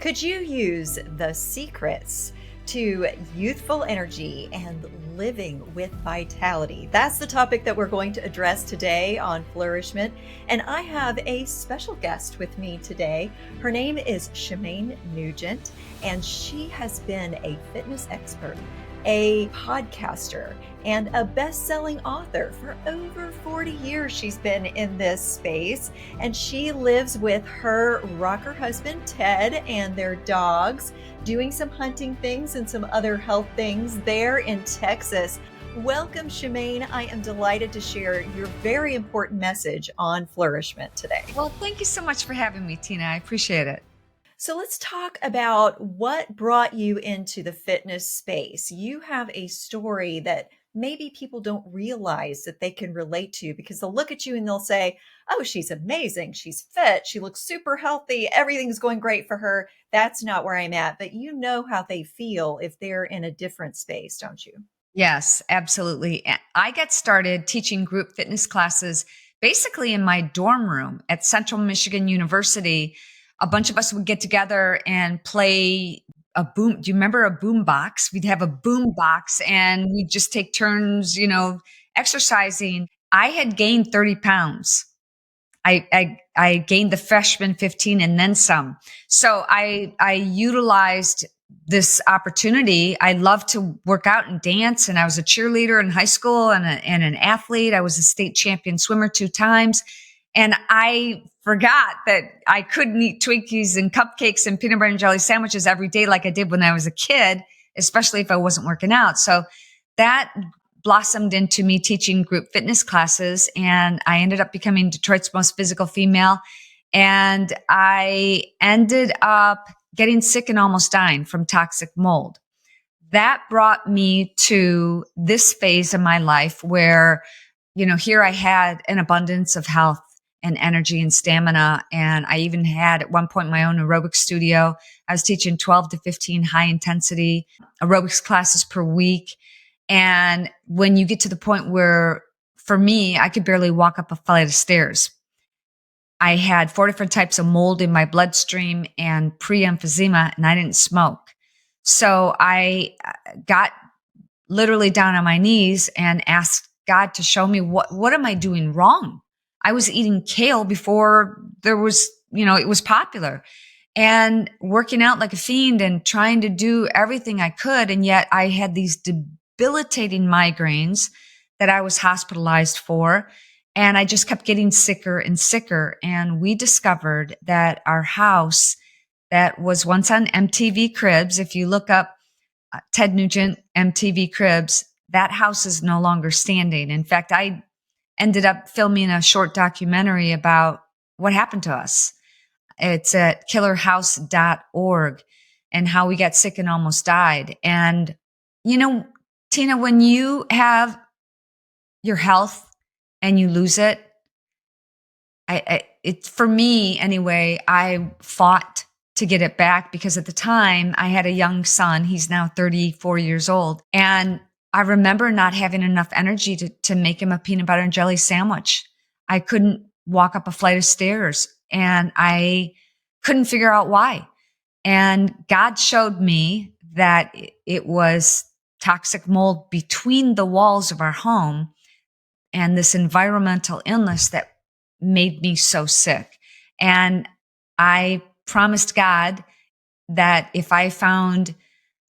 Could you use the secrets to youthful energy and living with vitality? That's the topic that we're going to address today on Flourish-Meant. And I have a special guest with me today. Her name is Shemane Nugent, and she has been a fitness expert, a podcaster, and a best-selling author. For over 40 years, she's been in this space, and she lives with her rocker husband, Ted, and their dogs, doing some hunting things and some other health things there in Texas. Welcome, Shemane. I am delighted to share your very important message on Flourish-Meant today. Well, thank you so much for having me, Tina. I appreciate it. So let's talk about what brought you into the fitness space. You have a story that maybe people don't realize that they can relate to, because they'll look at you and they'll say, oh, she's amazing. She's fit. She looks super healthy. Everything's going great for her. That's not where I'm at. But you know how they feel if they're in a different space, don't you? Yes, absolutely. I got started teaching group fitness classes basically in my dorm room at Central Michigan University. A bunch of us would get together and play a boom. Do you remember a boom box? We'd have a boom box and we'd just take turns, exercising. I had gained 30 pounds. I gained the freshman 15 and then some. So I utilized this opportunity. I love to work out and dance, and I was a cheerleader in high school and an athlete. I was a state champion swimmer 2 times. And I forgot that I couldn't eat Twinkies and cupcakes and peanut butter and jelly sandwiches every day like I did when I was a kid, especially if I wasn't working out. So that blossomed into me teaching group fitness classes, and I ended up becoming Detroit's most physical female. And I ended up getting sick and almost dying from toxic mold. That brought me to this phase of my life where, here I had an abundance of health and energy and stamina. And I even had at one point my own aerobics studio. I was teaching 12 to 15 high intensity aerobics classes per week. And when you get to the point where, for me, I could barely walk up a flight of stairs. I had 4 different types of mold in my bloodstream and pre-emphysema, and I didn't smoke. So I got literally down on my knees and asked God to show me what am I doing wrong? I was eating kale before there was, it was popular, and working out like a fiend and trying to do everything I could. And yet I had these debilitating migraines that I was hospitalized for. And I just kept getting sicker and sicker. And we discovered that our house that was once on MTV Cribs, if you look up Ted Nugent, MTV Cribs, that house is no longer standing. In fact, I ended up filming a short documentary about what happened to us. It's at killerhouse.org and how we got sick and almost died. And, Tina, when you have your health and you lose it, for me anyway, I fought to get it back, because at the time I had a young son. He's now 34 years old. And I remember not having enough energy to make him a peanut butter and jelly sandwich. I couldn't walk up a flight of stairs, and I couldn't figure out why. And God showed me that it was toxic mold between the walls of our home and this environmental illness that made me so sick. And I promised God that if I found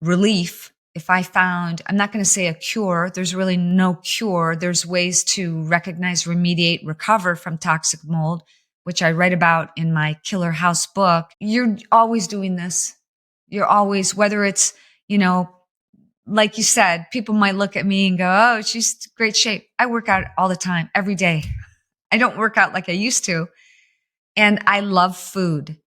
relief, I'm not going to say a cure. There's really no cure. There's ways to recognize, remediate, recover from toxic mold, which I write about in my Killer House book. You're always doing this. You're always, whether it's, like you said, people might look at me and go, oh, she's in great shape. I work out all the time, every day. I don't work out like I used to. And I love food.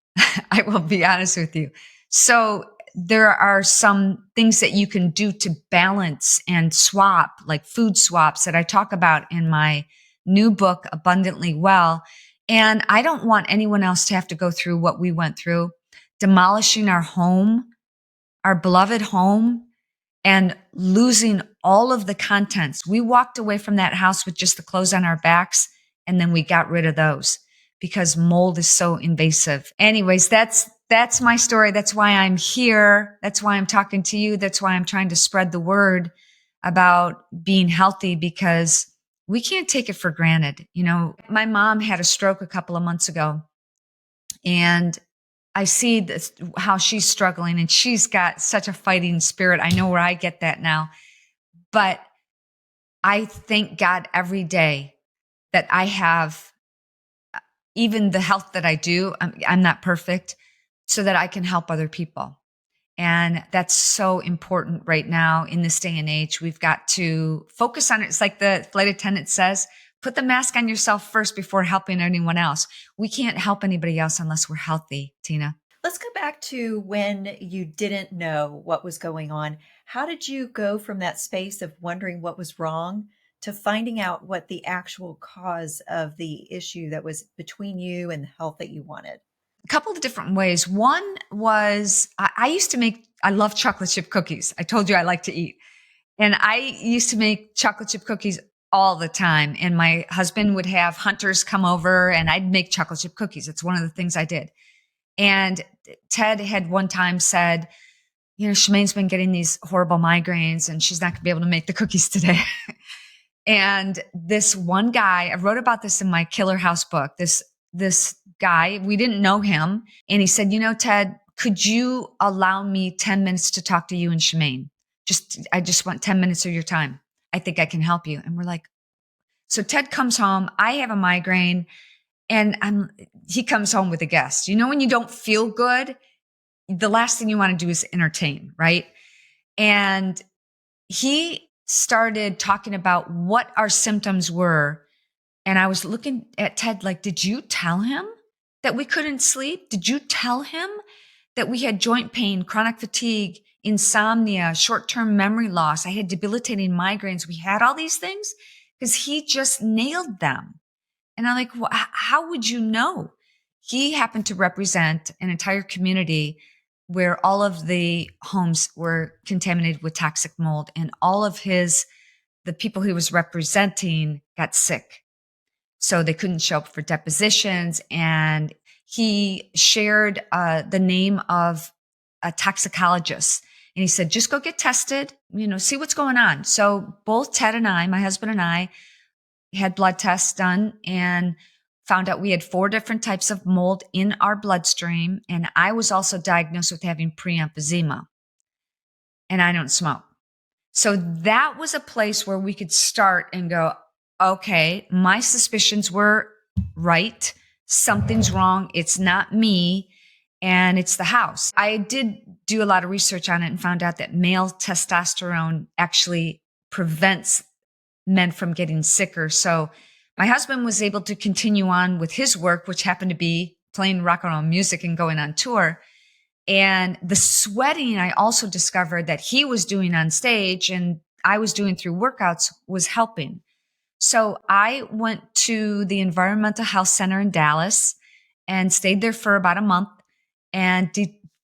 I will be honest with you. So there are some things that you can do to balance and swap, like food swaps, that I talk about in my new book, Abundantly Well. And I don't want anyone else to have to go through what we went through, demolishing our home, our beloved home, and losing all of the contents. We walked away from that house with just the clothes on our backs, and then we got rid of those because mold is so invasive. Anyways, that's that's my story. That's why I'm here. That's why I'm talking to you. That's why I'm trying to spread the word about being healthy, because we can't take it for granted. You know, my mom had a stroke a couple of months ago, and I see this, how she's struggling, and she's got such a fighting spirit. I know where I get that now, but I thank God every day that I have even the health that I do. I'm not perfect, so that I can help other people. And that's so important right now in this day and age. We've got to focus on it. It's like the flight attendant says, put the mask on yourself first before helping anyone else. We can't help anybody else unless we're healthy, Tina. Let's go back to when you didn't know what was going on. How did you go from that space of wondering what was wrong to finding out what the actual cause of the issue that was between you and the health that you wanted? A couple of different ways. One was I used to make, I love chocolate chip cookies. I told you I like to eat. And I used to make chocolate chip cookies all the time. And my husband would have hunters come over and I'd make chocolate chip cookies. It's one of the things I did. And Ted had one time said, you know, Shemane's been getting these horrible migraines and she's not going to be able to make the cookies today. And this one guy, I wrote about this in my Killer House book. This guy, we didn't know him. And he said, you know, Ted, could you allow me 10 minutes to talk to you and Shemane? I just want 10 minutes of your time. I think I can help you. And we're like, so Ted comes home. I have a migraine and he comes home with a guest. You know, when you don't feel good, the last thing you want to do is entertain, right? And he started talking about what our symptoms were. And I was looking at Ted like, did you tell him that we couldn't sleep? Did you tell him that we had joint pain, chronic fatigue, insomnia, short-term memory loss? I had debilitating migraines. We had all these things because he just nailed them. And I'm like, well, how would you know? He happened to represent an entire community where all of the homes were contaminated with toxic mold, and all of the people he was representing got sick. So they couldn't show up for depositions. And he shared the name of a toxicologist. And he said, just go get tested, you know, see what's going on. So both Ted and I, my husband and I, had blood tests done and found out we had 4 different types of mold in our bloodstream. And I was also diagnosed with having pre-emphysema. And I don't smoke. So that was a place where we could start and go, okay, my suspicions were right. Something's wrong. It's not me. And it's the house. I did do a lot of research on it and found out that male testosterone actually prevents men from getting sicker. So my husband was able to continue on with his work, which happened to be playing rock and roll music and going on tour. And the sweating, I also discovered that he was doing on stage and I was doing through workouts was helping. So I went to the Environmental Health Center in Dallas and stayed there for about a month and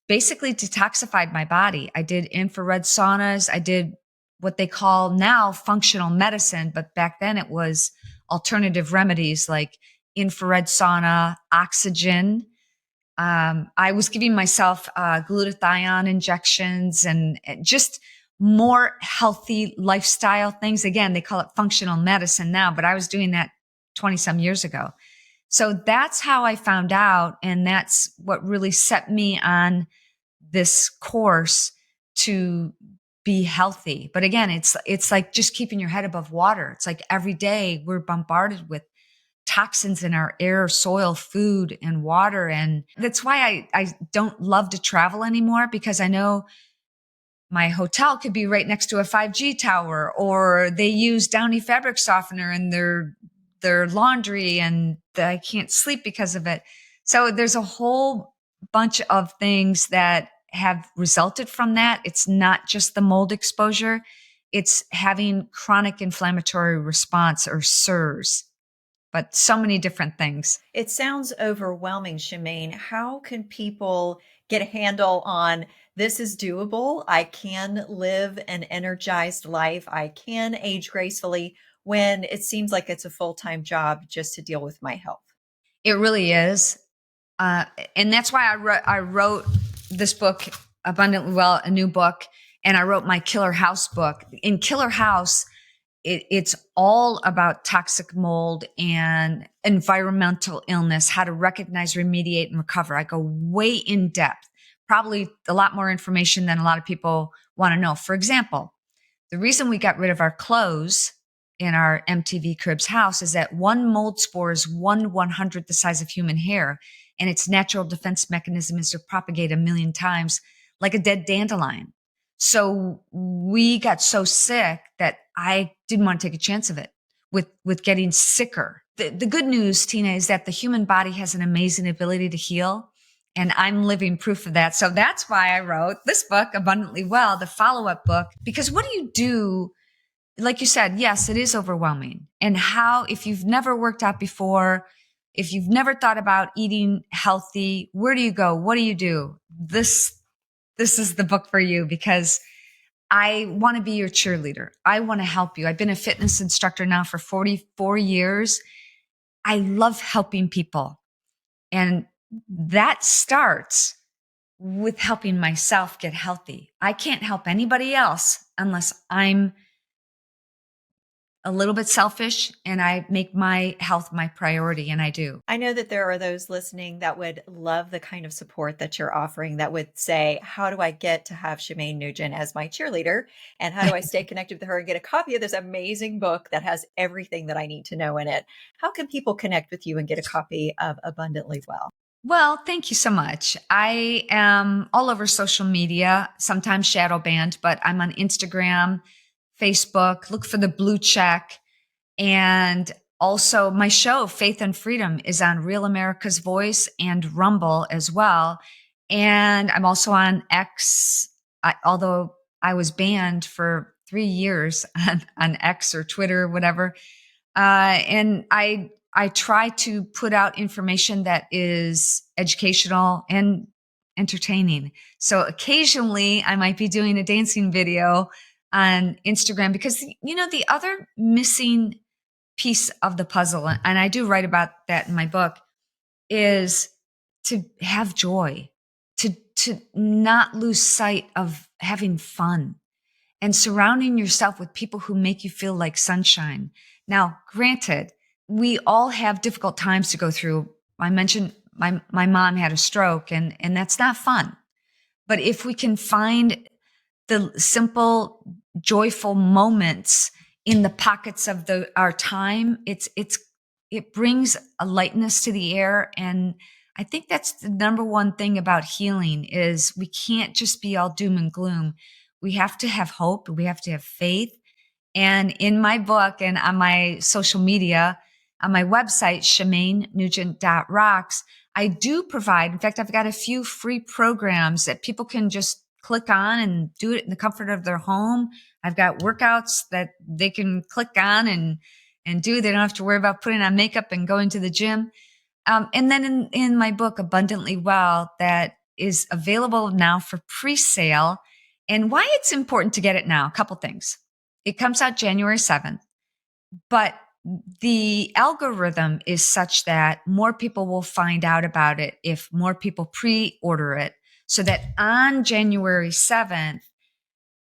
basically detoxified my body. I did infrared saunas. I did what they call now functional medicine, but back then it was alternative remedies like infrared sauna, oxygen. I was giving myself glutathione injections and just more healthy lifestyle things. Again, they call it functional medicine now, but I was doing that 20 some years ago. So that's how I found out. And that's what really set me on this course to be healthy. But again, it's like just keeping your head above water. It's like every day we're bombarded with toxins in our air, soil, food, and water. And that's why I don't love to travel anymore, because I know my hotel could be right next to a 5G tower, or they use Downy fabric softener in their laundry and I can't sleep because of it. So there's a whole bunch of things that have resulted from that. It's not just the mold exposure. It's having chronic inflammatory response, or CIRS, but so many different things. It sounds overwhelming, Shemane. How can people get a handle on this is doable? I can live an energized life. I can age gracefully when it seems like it's a full-time job just to deal with my health. It really is. Uh, and that's why I wrote this book, Abundantly Well, a new book, and I wrote my Killer House book. In Killer House, it's all about toxic mold and environmental illness, how to recognize, remediate, and recover. I go way in depth, probably a lot more information than a lot of people want to know. For example, the reason we got rid of our clothes in our MTV Cribs house is that one mold spore is 1/100th the size of human hair, and its natural defense mechanism is to propagate a million times like a dead dandelion. So we got so sick that I didn't want to take a chance of it with getting sicker. The good news, Tina, is that the human body has an amazing ability to heal. And I'm living proof of that. So that's why I wrote this book, Abundantly Well, the follow-up book, because what do you do? Like you said, yes, it is overwhelming. And how, if you've never worked out before, if you've never thought about eating healthy, where do you go? What do you do? This is the book for you, because I want to be your cheerleader. I want to help you. I've been a fitness instructor now for 44 years. I love helping people. And that starts with helping myself get healthy. I can't help anybody else unless I'm a little bit selfish and I make my health my priority, and I do. I know that there are those listening that would love the kind of support that you're offering, that would say, how do I get to have Shemane Nugent as my cheerleader? And how do I stay connected with her and get a copy of this amazing book that has everything that I need to know in it? How can people connect with you and get a copy of Abundantly Well? Well, thank you so much. I am all over social media, sometimes shadow banned, but I'm on Instagram, Facebook. Look for the blue check. And also my show, Faith and Freedom, is on Real America's Voice and Rumble as well. And I'm also on X, although I was banned for 3 years on X or Twitter, whatever. And I try to put out information that is educational and entertaining. So occasionally I might be doing a dancing video on Instagram, because, you know, the other missing piece of the puzzle, and I do write about that in my book, is to have joy, to not lose sight of having fun and surrounding yourself with people who make you feel like sunshine. Now, granted, we all have difficult times to go through. I mentioned my mom had a stroke, and that's not fun. But if we can find the simple, joyful moments in the pockets of our time, it brings a lightness to the air. And I think that's the number one thing about healing, is we can't just be all doom and gloom. We have to have hope. We have to have faith. And in my book and on my social media, on my website, ShemaneNugent.rocks, I do provide, in fact, I've got a few free programs that people can just click on and do it in the comfort of their home. I've got workouts that they can click on and do. They don't have to worry about putting on makeup and going to the gym. And then in my book, Abundantly Well, that is available now for pre-sale. And why it's important to get it now, a couple things. It comes out January 7th, but the algorithm is such that more people will find out about it if more people pre-order it, so that on January 7th,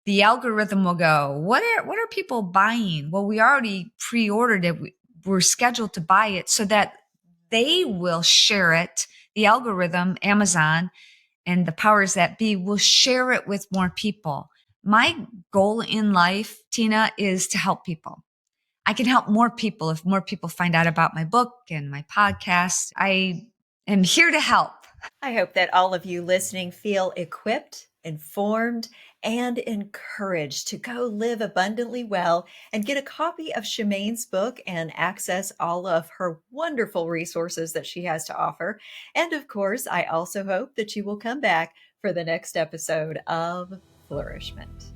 the algorithm will go, what are people buying? Well, we already pre-ordered it. We're scheduled to buy it, so that they will share it. The algorithm, Amazon, and the powers that be will share it with more people. My goal in life, Tina, is to help people. I can help more people if more people find out about my book and my podcast. I am here to help. I hope that all of you listening feel equipped, informed, and encouraged to go live abundantly well and get a copy of Shemane's book and access all of her wonderful resources that she has to offer. And of course, I also hope that you will come back for the next episode of Flourishment.